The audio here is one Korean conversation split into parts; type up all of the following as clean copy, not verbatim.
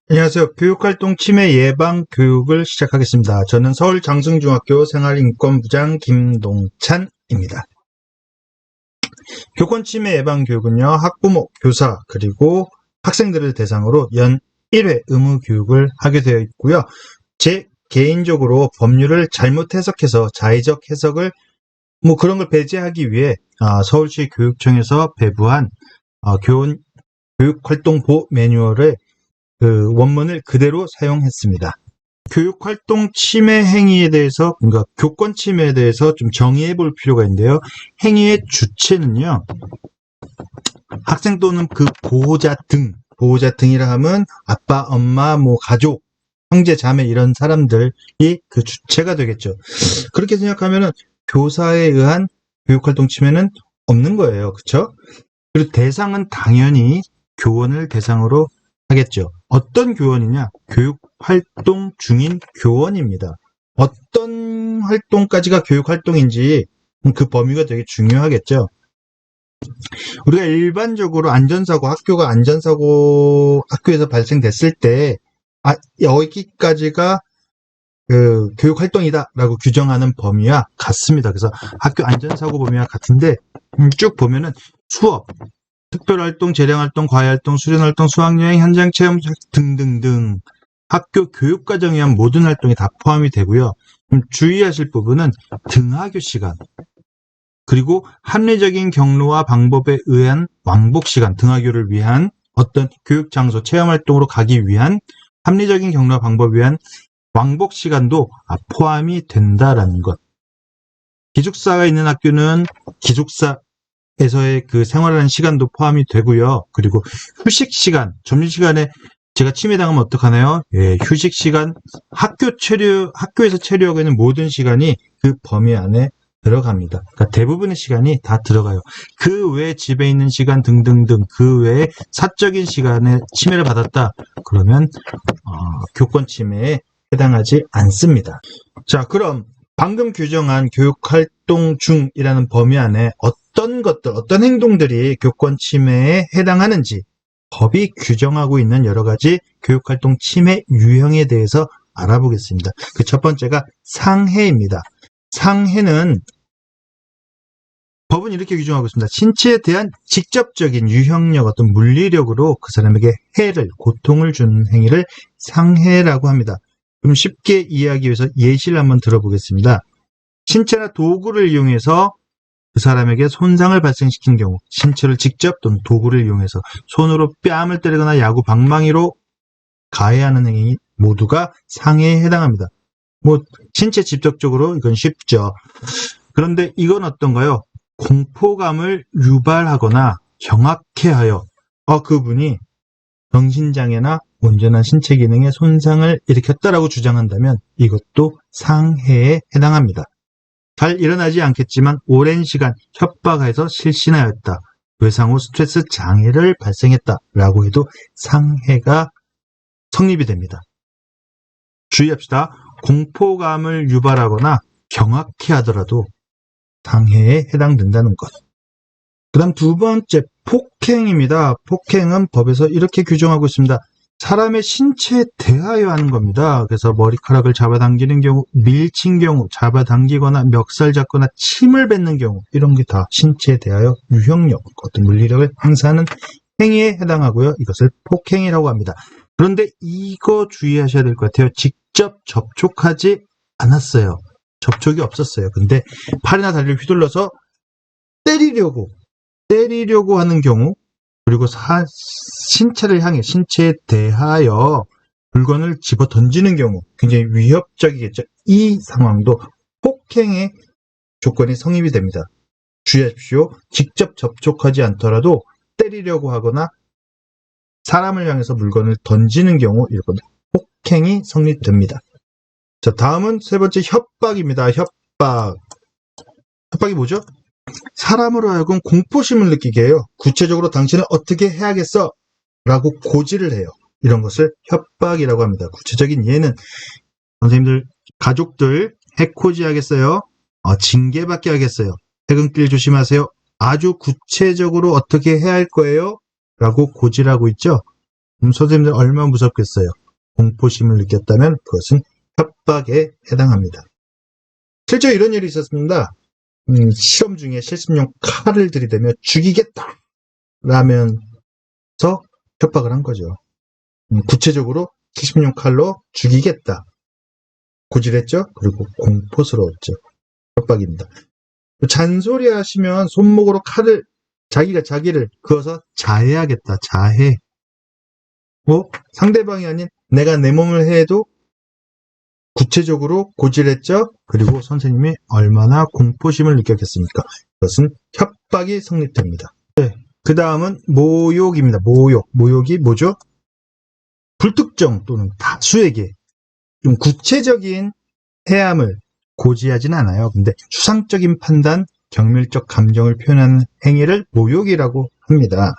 안녕하세요. 교육활동 침해 예방 교육을 시작하겠습니다. 저는 서울 장승중학교 생활인권부장 김동찬입니다. 교권 침해 예방 교육은요, 학부모, 교사, 그리고 학생들을 대상으로 연 1회 의무 교육을 하게 되어 있고요. 제 개인적으로 법률을 잘못 해석해서 자의적 해석을 그런 걸 배제하기 위해 서울시 교육청에서 배부한 교육활동보 매뉴얼을 원문을 그대로 사용했습니다. 교육활동 침해 행위에 대해서, 그러니까 교권 침해에 대해서 좀 정의해 볼 필요가 있는데요. 행위의 주체는요, 학생 또는 그 보호자 등이라 하면 아빠, 엄마, 가족, 형제, 자매 이런 사람들이 그 주체가 되겠죠. 그렇게 생각하면은 교사에 의한 교육활동 침해는 없는 거예요. 그렇죠? 그리고 대상은 당연히 교원을 대상으로 하겠죠. 어떤 교원이냐? 교육활동 중인 교원입니다. 어떤 활동까지가 교육활동인지 그 범위가 되게 중요하겠죠. 우리가 일반적으로 학교에서 발생됐을 때, 여기까지가 교육활동이다라고 규정하는 범위와 같습니다. 그래서 학교 안전사고 범위와 같은데, 쭉 보면은 수업, 특별활동, 재량활동, 과외활동, 수련활동, 수학여행, 현장체험 등등등 학교 교육과정에 의한 모든 활동이 다 포함이 되고요. 주의하실 부분은 등하교 시간, 그리고 합리적인 경로와 방법에 의한 왕복시간, 등하교를 위한 어떤 교육장소, 체험활동으로 가기 위한 합리적인 경로와 방법에 의한 왕복시간도 포함이 된다라는 것. 기숙사가 있는 학교는 기숙사에서의 그 생활하는 시간도 포함이 되고요. 그리고 휴식 시간, 점심시간에 제가 침해당하면 어떡하나요? 예, 휴식 시간, 학교에서 체류하고 있는 모든 시간이 그 범위 안에 들어갑니다. 그러니까 대부분의 시간이 다 들어가요. 그 외에 집에 있는 시간 등등등, 그 외에 사적인 시간에 침해를 받았다. 그러면 교권 침해에 해당하지 않습니다. 자, 그럼 방금 규정한 교육활동 중이라는 범위 안에 어떤 행동들이 교권 침해에 해당하는지 법이 규정하고 있는 여러 가지 교육활동 침해 유형에 대해서 알아보겠습니다. 그 첫 번째가 상해입니다. 상해는 법은 이렇게 규정하고 있습니다. 신체에 대한 직접적인 유형력, 어떤 물리력으로 그 사람에게 고통을 주는 행위를 상해라고 합니다. 그럼 쉽게 이해하기 위해서 예시를 한번 들어보겠습니다. 신체나 도구를 이용해서 그 사람에게 손상을 발생시킨 경우, 신체를 직접 또는 도구를 이용해서 손으로 뺨을 때리거나 야구 방망이로 가해하는 행위 모두가 상해에 해당합니다. 신체 직접적으로 이건 쉽죠. 그런데 이건 어떤가요? 공포감을 유발하거나 경악해하여 그분이 정신장애나 온전한 신체 기능에 손상을 일으켰다라고 주장한다면 이것도 상해에 해당합니다. 잘 일어나지 않겠지만 오랜 시간 협박해서 실신하였다. 외상 후 스트레스 장애를 발생했다라고 해도 상해가 성립이 됩니다. 주의합시다. 공포감을 유발하거나 경악해 하더라도 상해에 해당된다는 것. 그 다음 두 번째, 폭행입니다. 폭행은 법에서 이렇게 규정하고 있습니다. 사람의 신체에 대하여 하는 겁니다. 그래서 머리카락을 잡아당기는 경우, 밀친 경우, 잡아당기거나 멱살 잡거나 침을 뱉는 경우, 이런 게 다 신체에 대하여 유형력, 어떤 물리력을 행사하는 행위에 해당하고요. 이것을 폭행이라고 합니다. 그런데 이거 주의하셔야 될 것 같아요. 직접 접촉하지 않았어요. 접촉이 없었어요. 근데 팔이나 다리를 휘둘러서 때리려고 하는 경우, 그리고 신체에 대하여 물건을 집어 던지는 경우 굉장히 위협적이겠죠. 이 상황도 폭행의 조건이 성립이 됩니다. 주의하십시오. 직접 접촉하지 않더라도 때리려고 하거나 사람을 향해서 물건을 던지는 경우 이건 폭행이 성립됩니다. 자, 다음은 세 번째 협박입니다. 협박이 뭐죠? 사람으로 하여금 공포심을 느끼게 해요. 구체적으로 당신은 어떻게 해야겠어? 라고 고지를 해요. 이런 것을 협박이라고 합니다. 구체적인 예는 선생님들, 가족들 해코지 하겠어요? 징계받게 하겠어요? 퇴근길 조심하세요. 아주 구체적으로 어떻게 해야 할 거예요? 라고 고지를 하고 있죠. 그럼 선생님들 얼마나 무섭겠어요. 공포심을 느꼈다면 그것은 협박에 해당합니다. 실제 이런 일이 있었습니다. 시험 중에 실습용 칼을 들이대며 죽이겠다 라면서 협박을 한 거죠. 구체적으로 실습용 칼로 죽이겠다. 고질했죠? 그리고 공포스러웠죠. 협박입니다. 잔소리 하시면 손목으로 칼을 자기가 자기를 그어서 자해하겠다. 자해. 상대방이 아닌 내가 내 몸을 해도 구체적으로 고질했죠? 그리고 선생님이 얼마나 공포심을 느꼈겠습니까? 그것은 협박이 성립됩니다. 네, 그 다음은 모욕입니다. 모욕이 뭐죠? 불특정 또는 다수에게 좀 구체적인 해함을 고지하진 않아요. 근데 추상적인 판단, 경밀적 감정을 표현하는 행위를 모욕이라고 합니다.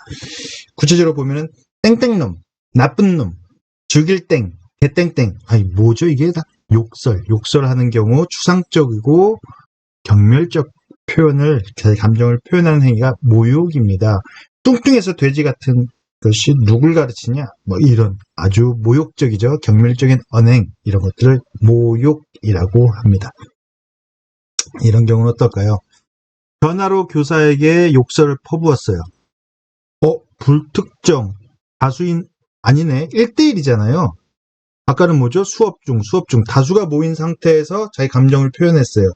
구체적으로 보면은 땡땡놈, 나쁜 놈, 죽일 땡, 개땡땡. 아니 뭐죠 이게 다 욕설하는 경우 추상적이고 경멸적 표현을, 감정을 표현하는 행위가 모욕입니다. 뚱뚱해서 돼지 같은 것이 누굴 가르치냐? 이런 아주 모욕적이죠. 경멸적인 언행, 이런 것들을 모욕이라고 합니다. 이런 경우는 어떨까요? 전화로 교사에게 욕설을 퍼부었어요. 불특정, 다수인 아니네. 1대1이잖아요. 아까는 뭐죠? 수업 중 다수가 모인 상태에서 자기 감정을 표현했어요.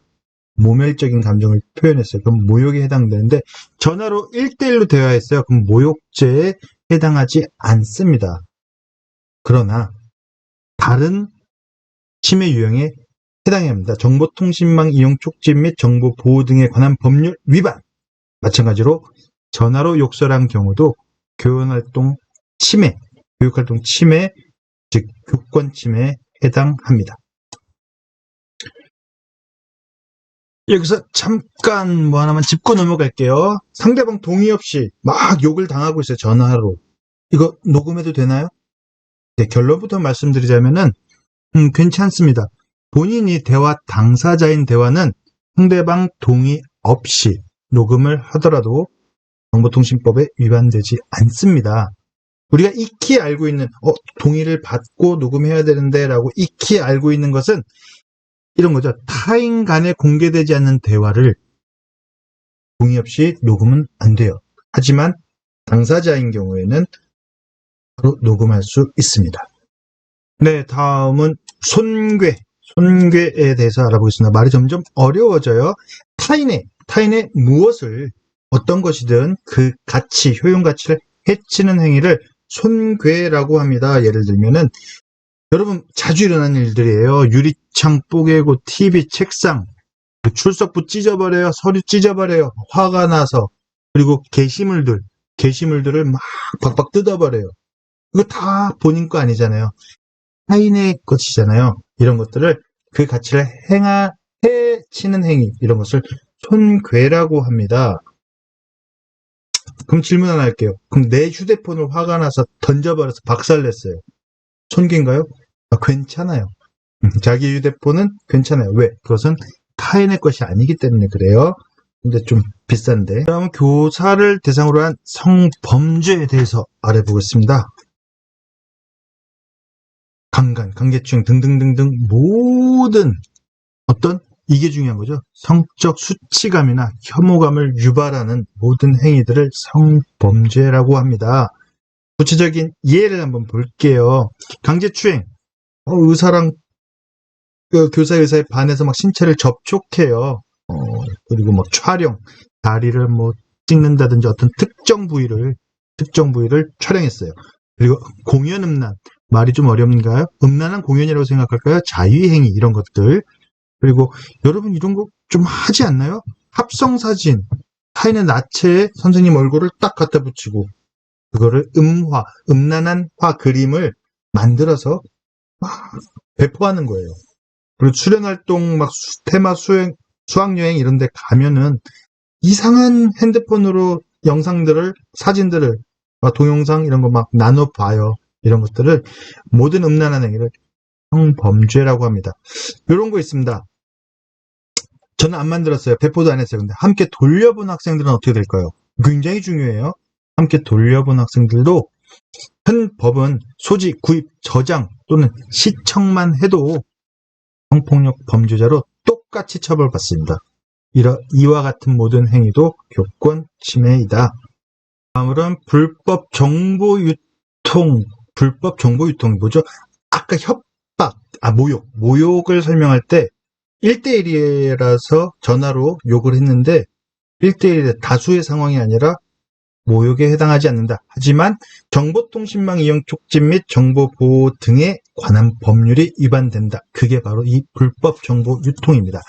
모멸적인 감정을 표현했어요. 그럼 모욕에 해당되는데 전화로 1대1로 대화했어요. 그럼 모욕죄에 해당하지 않습니다. 그러나 다른 침해 유형에 해당해야 합니다. 정보통신망 이용 촉진 및 정보 보호 등에 관한 법률 위반. 마찬가지로 전화로 욕설한 경우도 교육활동 침해, 즉 교권 침해에 해당합니다. 여기서 잠깐 하나만 짚고 넘어갈게요. 상대방 동의 없이 막 욕을 당하고 있어요. 전화로. 이거 녹음해도 되나요? 네, 결론부터 말씀드리자면은 괜찮습니다. 본인이 대화 당사자인 대화는 상대방 동의 없이 녹음을 하더라도 정보통신법에 위반되지 않습니다. 우리가 익히 알고 있는 동의를 받고 녹음해야 되는데 라고 익히 알고 있는 것은 이런 거죠. 타인 간에 공개되지 않는 대화를 동의 없이 녹음은 안 돼요. 하지만 당사자인 경우에는 바로 녹음할 수 있습니다. 네, 다음은 손괴에 대해서 알아보겠습니다. 말이 점점 어려워져요. 타인의 무엇을, 어떤 것이든 그 가치, 효용 가치를 해치는 행위를 손괴라고 합니다. 예를 들면은 여러분 자주 일어나는 일들이에요. 유리창 뽀개고 TV, 책상, 출석부 찢어버려요. 서류 찢어버려요. 화가 나서. 그리고 게시물들을 막 박박 뜯어버려요. 이거 다 본인 거 아니잖아요. 타인의 것이잖아요. 이런 것들을, 그 가치를 해치는 행위, 이런 것을 손괴라고 합니다. 그럼 질문 하나 할게요. 그럼 내 휴대폰을 화가 나서 던져버려서 박살냈어요. 손괴인가요? 괜찮아요. 자기 휴대폰은 괜찮아요. 왜? 그것은 타인의 것이 아니기 때문에 그래요. 근데 좀 비싼데. 다음은 교사를 대상으로 한 성범죄에 대해서 알아보겠습니다. 강제추행 등등등등 모든 이게 중요한 거죠. 성적 수치감이나 혐오감을 유발하는 모든 행위들을 성범죄라고 합니다. 구체적인 예를 한번 볼게요. 강제추행. 의사에 반해서 막 신체를 접촉해요. 그리고 막 촬영, 다리를 찍는다든지 어떤 특정 부위를 촬영했어요. 그리고 공연 음란, 말이 좀 어렵는가요? 음란한 공연이라고 생각할까요? 자위행위, 이런 것들. 그리고 여러분 이런 거 좀 하지 않나요? 합성사진, 타인의 나체에 선생님 얼굴을 딱 갖다 붙이고 그거를 음란한 그림을 만들어서 막 배포하는 거예요. 그리고 출연활동, 테마 수학여행 이런 데 가면은 이상한 핸드폰으로 사진들을, 동영상 이런 거 막 나눠봐요. 이런 것들을, 모든 음란한 행위를 성범죄라고 합니다. 이런 거 있습니다. 저는 안 만들었어요. 배포도 안 했어요. 근데 함께 돌려본 학생들은 어떻게 될까요? 굉장히 중요해요. 함께 돌려본 학생들도 현 법은 소지, 구입, 저장 또는 시청만 해도 성폭력 범죄자로 똑같이 처벌받습니다. 이와 같은 모든 행위도 교권 침해이다. 다음으로는 불법 정보 유통. 불법 정보 유통이 뭐죠? 아까 협박, 모욕을 설명할 때 1대1이라서 전화로 욕을 했는데 1대1의 다수의 상황이 아니라 모욕에 해당하지 않는다. 하지만 정보통신망 이용 촉진 및 정보보호 등에 관한 법률이 위반된다. 그게 바로 이 불법 정보 유통입니다.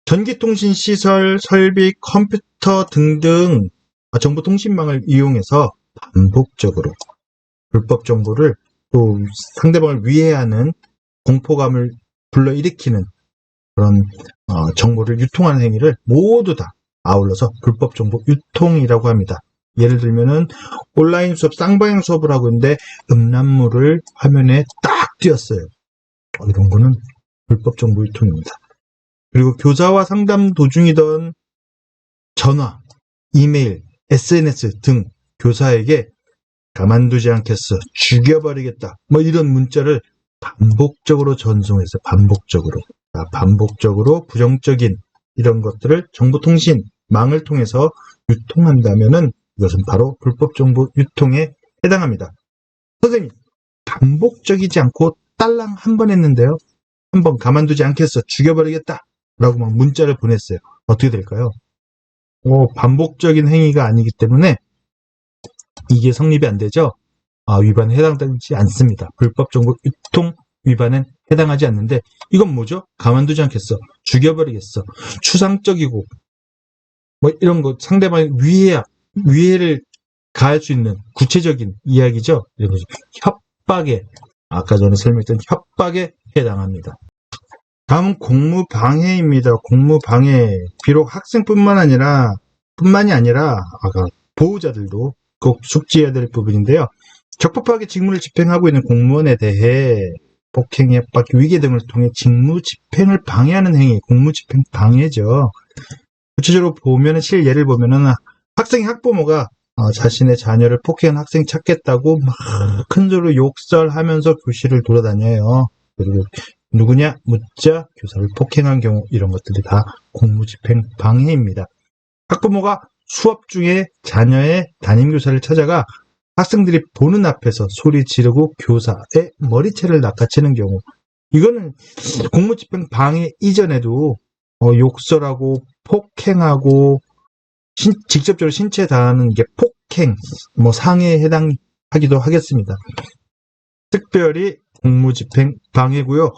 전기통신시설, 설비, 컴퓨터 등등 정보통신망을 이용해서 반복적으로 불법 정보를 또 상대방을 위해하는 공포감을 불러일으키는 그런 정보를 유통하는 행위를 모두 다 아울러서 불법 정보 유통이라고 합니다. 예를 들면은 온라인 수업, 쌍방향 수업을 하고 있는데 음란물을 화면에 딱 띄었어요. 이런 거는 불법 정보 유통입니다. 그리고 교사와 상담 도중이던 전화, 이메일, SNS 등 교사에게 가만두지 않겠어, 죽여버리겠다, 이런 문자를 반복적으로 전송해서 반복적으로 부정적인 이런 것들을 정보통신망을 통해서 유통한다면은 이것은 바로 불법 정보 유통에 해당합니다. 선생님, 반복적이지 않고 딸랑 한 번 했는데요. 한 번 가만두지 않겠어, 죽여버리겠다 라고 막 문자를 보냈어요. 어떻게 될까요? 반복적인 행위가 아니기 때문에 이게 성립이 안 되죠. 위반에 해당되지 않습니다. 불법 정보 유통 위반은 해당하지 않는데 이건 뭐죠? 가만두지 않겠어, 죽여버리겠어, 추상적이고 이런 거 상대방의 위해를 가할 수 있는 구체적인 이야기죠. 협박에, 아까 전에 설명했던 협박에 해당합니다. 다음은 공무방해입니다. 공무방해. 비록 학생뿐만이 아니라 아까 보호자들도 꼭 숙지해야 될 부분인데요. 적법하게 직무를 집행하고 있는 공무원에 대해 폭행, 협박, 위계 등을 통해 직무 집행을 방해하는 행위, 공무집행 방해죠. 구체적으로 예를 보면은 학생의 학부모가 자신의 자녀를 폭행한 학생 찾겠다고 막 큰 소리로 욕설하면서 교실을 돌아다녀요. 그리고 누구냐 묻자 교사를 폭행한 경우, 이런 것들이 다 공무집행 방해입니다. 학부모가 수업 중에 자녀의 담임교사를 찾아가 학생들이 보는 앞에서 소리 지르고 교사의 머리채를 낚아채는 경우, 이거는 공무집행 방해 이전에도 욕설하고 폭행하고 직접적으로 신체에 닿는 게 폭행, 상해에 해당하기도 하겠습니다. 특별히 공무집행 방해고요.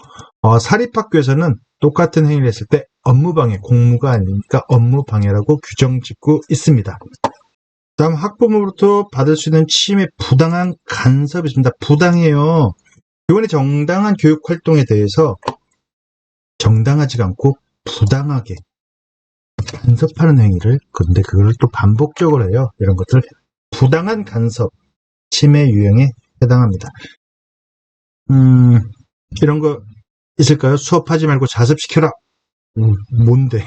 사립학교에서는 똑같은 행위를 했을 때 업무방해, 공무가 아니니까 업무방해라고 규정 짓고 있습니다. 다음 학부모로부터 받을 수 있는 침해, 부당한 간섭이 있습니다. 부당해요. 교원의 정당한 교육활동에 대해서 정당하지가 않고 부당하게 간섭하는 행위를, 근데 그걸 또 반복적으로 해요. 이런 것들 부당한 간섭, 침해 유형에 해당합니다. 이런 거 있을까요? 수업하지 말고 자습시켜라. 뭔데?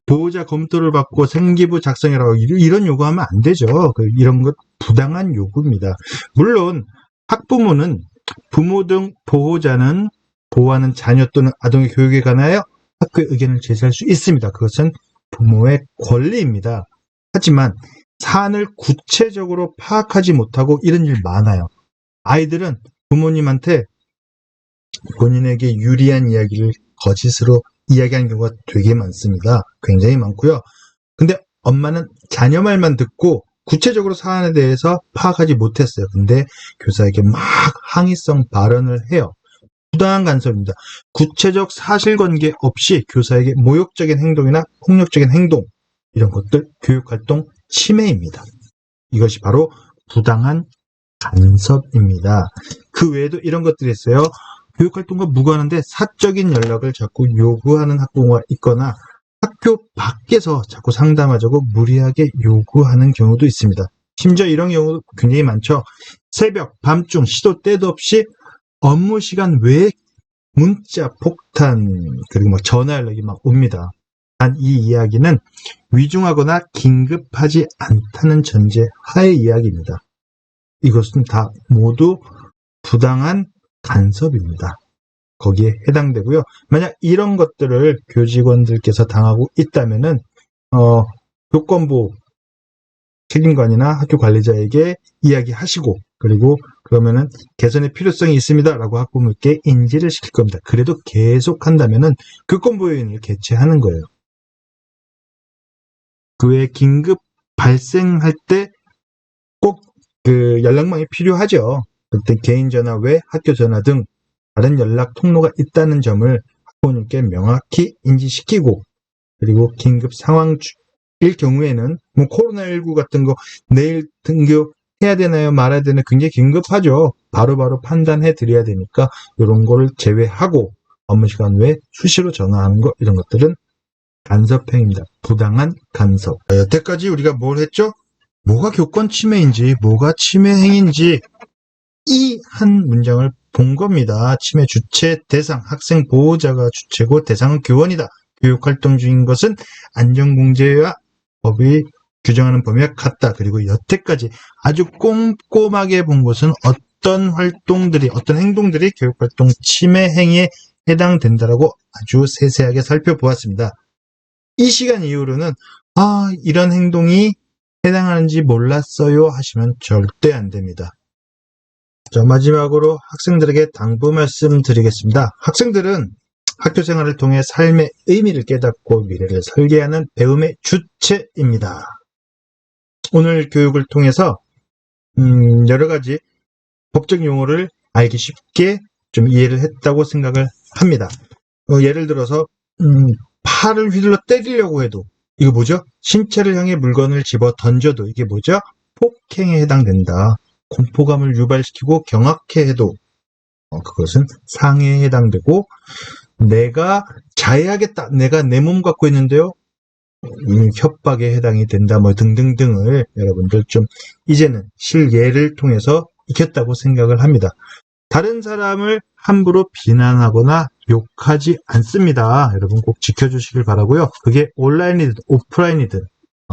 보호자 검토를 받고 생기부 작성해라, 이런 요구하면 안 되죠. 이런 것 부당한 요구입니다. 물론 학부모는 부모 등 보호자는 보호하는 자녀 또는 아동의 교육에 관하여 학교에 의견을 제시할 수 있습니다. 그것은 부모의 권리입니다. 하지만 사안을 구체적으로 파악하지 못하고 이런 일 많아요. 아이들은 부모님한테 본인에게 유리한 이야기를 거짓으로 이야기하는 경우가 되게 많습니다. 굉장히 많고요. 근데 엄마는 자녀 말만 듣고 구체적으로 사안에 대해서 파악하지 못했어요. 근데 교사에게 막 항의성 발언을 해요. 부당한 간섭입니다. 구체적 사실관계 없이 교사에게 모욕적인 행동이나 폭력적인 행동, 이런 것들 교육활동 침해입니다. 이것이 바로 부당한 간섭입니다. 그 외에도 이런 것들이 있어요. 교육활동과 무관한데 사적인 연락을 자꾸 요구하는 학부모가 있거나 학교 밖에서 자꾸 상담하자고 무리하게 요구하는 경우도 있습니다. 심지어 이런 경우 굉장히 많죠. 새벽, 밤중, 시도 때도 없이 업무 시간 외에 문자 폭탄, 그리고 전화 연락이 막 옵니다. 단 이 이야기는 위중하거나 긴급하지 않다는 전제 하의 이야기입니다. 이것은 다 모두 부당한 간섭입니다. 거기에 해당되고요. 만약 이런 것들을 교직원들께서 당하고 있다면은 교권부 책임관이나 학교 관리자에게 이야기하시고, 그리고 그러면은 개선의 필요성이 있습니다라고 학부모께 인지를 시킬 겁니다. 그래도 계속한다면은 교권부회의를 개최하는 거예요. 그 외에 긴급 발생할 때 꼭 그 연락망이 필요하죠. 그때 개인 전화 외 학교 전화 등 다른 연락 통로가 있다는 점을 학부모님께 명확히 인지시키고, 그리고 긴급 상황일 경우에는 뭐 코로나19 같은 거 내일 등교해야 되나요 말아야 되나요 굉장히 긴급하죠. 바로바로 판단해 드려야 되니까 이런 거를 제외하고 업무 시간 외에 수시로 전화하는 거, 이런 것들은 간섭행위입니다. 부당한 간섭. 여태까지 우리가 뭘 했죠? 뭐가 교권 침해인지, 뭐가 침해 행위인지 이 한 문장을 본 겁니다. 침해 주체 대상, 학생 보호자가 주체고 대상은 교원이다. 교육활동 중인 것은 안전공제와 법이 규정하는 범위와 같다. 그리고 여태까지 아주 꼼꼼하게 본 것은 어떤 활동들이, 어떤 행동들이 교육활동 침해 행위에 해당된다라고 아주 세세하게 살펴보았습니다. 이 시간 이후로는 이런 행동이 해당하는지 몰랐어요 하시면 절대 안 됩니다. 자, 마지막으로 학생들에게 당부 말씀드리겠습니다. 학생들은 학교 생활을 통해 삶의 의미를 깨닫고 미래를 설계하는 배움의 주체입니다. 오늘 교육을 통해서 여러 가지 법적 용어를 알기 쉽게 좀 이해를 했다고 생각을 합니다. 예를 들어서 팔을 휘둘러 때리려고 해도 이거 뭐죠? 신체를 향해 물건을 집어 던져도 이게 뭐죠? 폭행에 해당된다. 공포감을 유발시키고 경악해 해도 그것은 상해에 해당되고, 내가 자해하겠다, 내가 내 몸 갖고 있는데요, 협박에 해당이 된다, 뭐 등등등을 여러분들 좀 이제는 실예를 통해서 익혔다고 생각을 합니다. 다른 사람을 함부로 비난하거나 욕하지 않습니다. 여러분 꼭 지켜주시길 바라고요. 그게 온라인이든 오프라인이든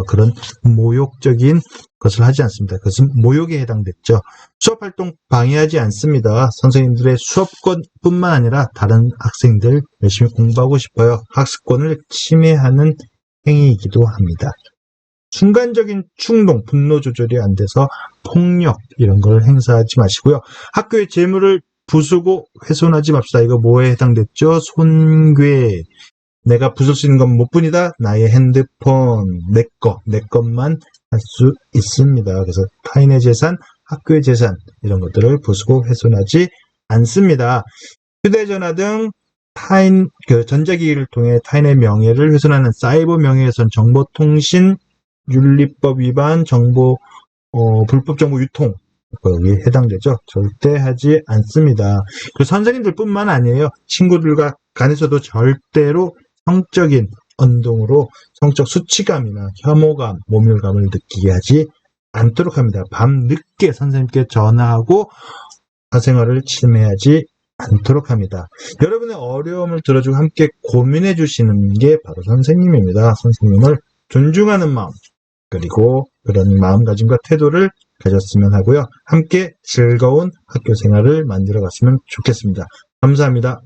그런 모욕적인 것을 하지 않습니다. 그것은 모욕에 해당됐죠. 수업활동 방해하지 않습니다. 선생님들의 수업권뿐만 아니라 다른 학생들 열심히 공부하고 싶어요. 학습권을 침해하는 행위이기도 합니다. 순간적인 충동, 분노 조절이 안 돼서 폭력 이런 걸 행사하지 마시고요. 학교의 재물을 부수고 훼손하지 맙시다. 이거 뭐에 해당됐죠? 손괴. 내가 부술 수 있는 건 뭐뿐이다? 나의 핸드폰, 내 것만 할 수 있습니다. 그래서 타인의 재산, 학교의 재산 이런 것들을 부수고 훼손하지 않습니다. 휴대전화 등 타인 전자기기를 통해 타인의 명예를 훼손하는 사이버 명예훼손, 정보통신 윤리법 위반, 불법 정보 유통 여기에 해당되죠. 절대 하지 않습니다. 그 선생님들뿐만 아니에요. 친구들과 간에서도 절대로 성적인 언동으로 성적 수치감이나 혐오감, 모멸감을 느끼게 하지 않도록 합니다. 밤늦게 선생님께 전화하고 사생활을 침해하지 않도록 합니다. 여러분의 어려움을 들어주고 함께 고민해 주시는 게 바로 선생님입니다. 선생님을 존중하는 마음, 그리고 그런 마음가짐과 태도를 가졌으면 하고요. 함께 즐거운 학교 생활을 만들어 갔으면 좋겠습니다. 감사합니다.